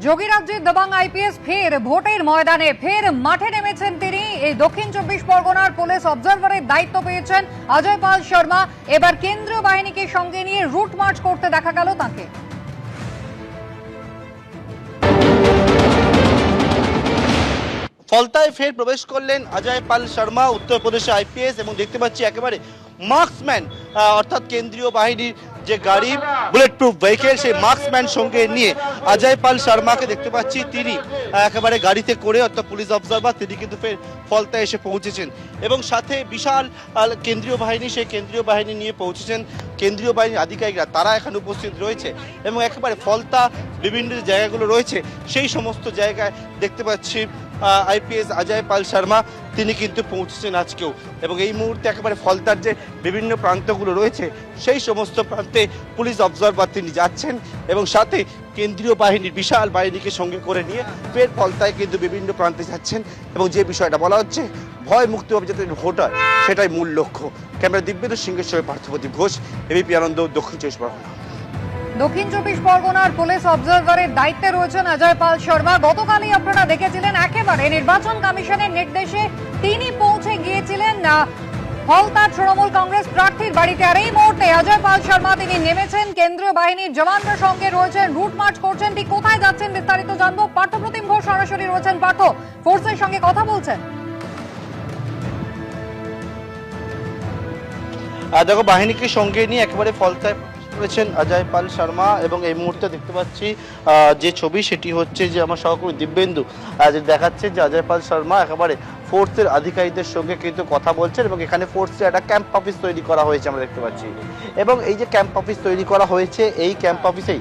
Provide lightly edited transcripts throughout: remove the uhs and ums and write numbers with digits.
যোগীরাজ্যের Dabangg IPS ফের ভোটের ময়দানে ফের মাঠে নেমেছেন তিনি। এই দক্ষিণ 24 পরগনার পুলিশ অবজারভারের দায়িত্ব পেয়েছেন অজয় পাল শর্মা। এবার কেন্দ্রীয় বাহিনীকে সঙ্গে নিয়ে রুট মার্চ করতে দেখা গেল তাকে। ফলতায় ফের প্রবেশ করলেন অজয় পাল শর্মা, উত্তরপ্রদেশে আইপিএস, এবং দেখতে পাচ্ছি একেবারে মার্কসম্যান অর্থাৎ কেন্দ্রীয় বাহিনীর যে গাড়ি বুলেট প্রুফ ভেহিকেল, সেই মার্কসম্যান সঙ্গে নিয়ে অজয় পাল শর্মাকে দেখতে পাচ্ছি। তিনি একেবারে গাড়িতে করে অর্থাৎ পুলিশ অবজারভার, তিনি কিন্তু ফের ফলতায় এসে পৌঁছেছেন এবং সাথে বিশাল কেন্দ্রীয় বাহিনী, সেই কেন্দ্রীয় বাহিনী নিয়ে পৌঁছেছেন। কেন্দ্রীয় বাহিনীর আধিকারিকরা তারা এখানে উপস্থিত রয়েছে এবং একেবারে ফলতা বিভিন্ন যে জায়গাগুলো রয়েছে সেই সমস্ত জায়গায় দেখতে পাচ্ছি আইপিএস অজয় পাল শর্মা তিনি কিন্তু পৌঁছেছেন আজকেও। এবং এই মুহূর্তে একেবারে ফলতার যে বিভিন্ন প্রান্তগুলো রয়েছে সেই সমস্ত প্রান্তে পুলিশ অবজারভার তিনি যাচ্ছেন এবং সাথে কেন্দ্রীয় বাহিনীর বিশাল বাহিনীকে সঙ্গে করে নিয়ে ফের ফলতায় কিন্তু বিভিন্ন প্রান্তে যাচ্ছেন। এবং যে বিষয়টা বলা হচ্ছে ভয় মুক্তভাবে যাতে ভোট হয় সেটাই মূল লক্ষ্য। ক্যামেরা দিব্যেন্দু সিংহের সঙ্গে পার্থপ্রদীপ ঘোষ, এবিপি আনন্দ, দক্ষিণ 24 পরগনা। দক্ষিণ 24 পরগনার পুলিশ অবজারভারের দায়িত্বে রয়েছেন অজয় পাল শর্মা। গতকালই আপনারা দেখেছিলেন একেবারে নির্বাচন কমিশনের নির্দেশে তিনি পৌঁছে গিয়েছিলেন ফলতা তৃণমূল কংগ্রেস প্রার্থীর বাড়িতে। আর এই মুহূর্তে অজয় পাল শর্মা তিনি নেমেছেন, কেন্দ্রীয় বাহিনীর জওয়ানরা সঙ্গে রয়েছেন, রুট মার্চ করছেন। ঠিক কোথায় যাচ্ছেন বিস্তারিত জানবো। পার্থপ্রতিম ঘোষ সরাসরি রয়েছেন, পার্থ ফোর্সের সঙ্গে কথা বলছেন। দেখো, বাহিনীকে সঙ্গে নিয়ে একেবারে ফলতায় করেছেন অজয় পাল শর্মা এবং এই মুহূর্তে দেখতে পাচ্ছি যে ছবি সেটি হচ্ছে যে আমার সহকর্মী দিব্যেন্দু যে দেখাচ্ছে যে অজয় পাল শর্মা একেবারে ফোর্সের আধিকারিকদের সঙ্গে কিন্তু কথা বলছেন এবং এখানে ফোর্সের একটা ক্যাম্প অফিস তৈরি করা হয়েছে আমরা দেখতে পাচ্ছি। এবং এই যে ক্যাম্প অফিস তৈরি করা হয়েছে এই ক্যাম্প অফিসেই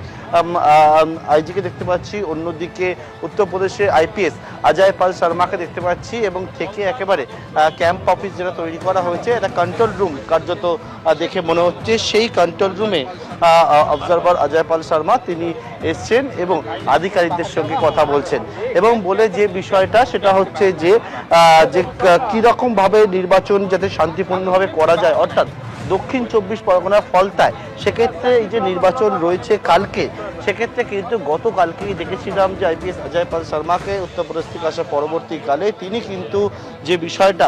আইজিকে দেখতে পাচ্ছি, অন্যদিকে উত্তরপ্রদেশে আইপিএস অজয় পাল শর্মাকে দেখতে পাচ্ছি এবং থেকে একেবারে ক্যাম্প অফিস যেটা তৈরি করা হয়েছে এটা কন্ট্রোল রুম কার্যত দেখে মনে হচ্ছে। সেই কন্ট্রোল রুমে অবজারভার অজয় পাল শর্মা তিনি এসছেন এবং আধিকারিকদের সঙ্গে কথা বলছেন এবং বলে যে বিষয়টা সেটা হচ্ছে যে কিরকম ভাবে নির্বাচন যাতে শান্তিপূর্ণভাবে করা যায়, অর্থাৎ দক্ষিণ 24 পরগনার ফলতায় সেক্ষেত্রে এই যে নির্বাচন রয়েছে কালকে, সেক্ষেত্রে কিন্তু গতকালকেই দেখেছিলাম যে আইপিএস অজয় পাল শর্মাকে উত্তরপ্রদেশ থেকে আসা পরবর্তীকালে তিনি কিন্তু যে বিষয়টা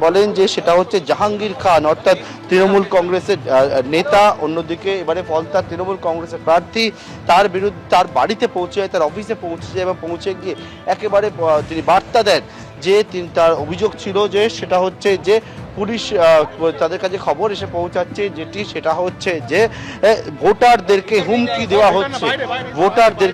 বলেন যে সেটা হচ্ছে জাহাঙ্গীর খান অর্থাৎ তৃণমূল কংগ্রেসের নেতা, অন্যদিকে এবারে ফলতার তৃণমূল কংগ্রেসের প্রার্থী, তার বিরুদ্ধে তার বাড়িতে পৌঁছে যায়, তার অফিসে পৌঁছে যায় এবং পৌঁছে গিয়ে একেবারে তিনি বার্তা দেন যে তার অভিযোগ ছিল যে সেটা হচ্ছে যে পুলিশ তাদের কাছে খবর এসে পৌঁছাচ্ছে যেটি সেটা হচ্ছে যে ভোটারদেরকে হুমকি দেওয়া হচ্ছে, ভোটারদের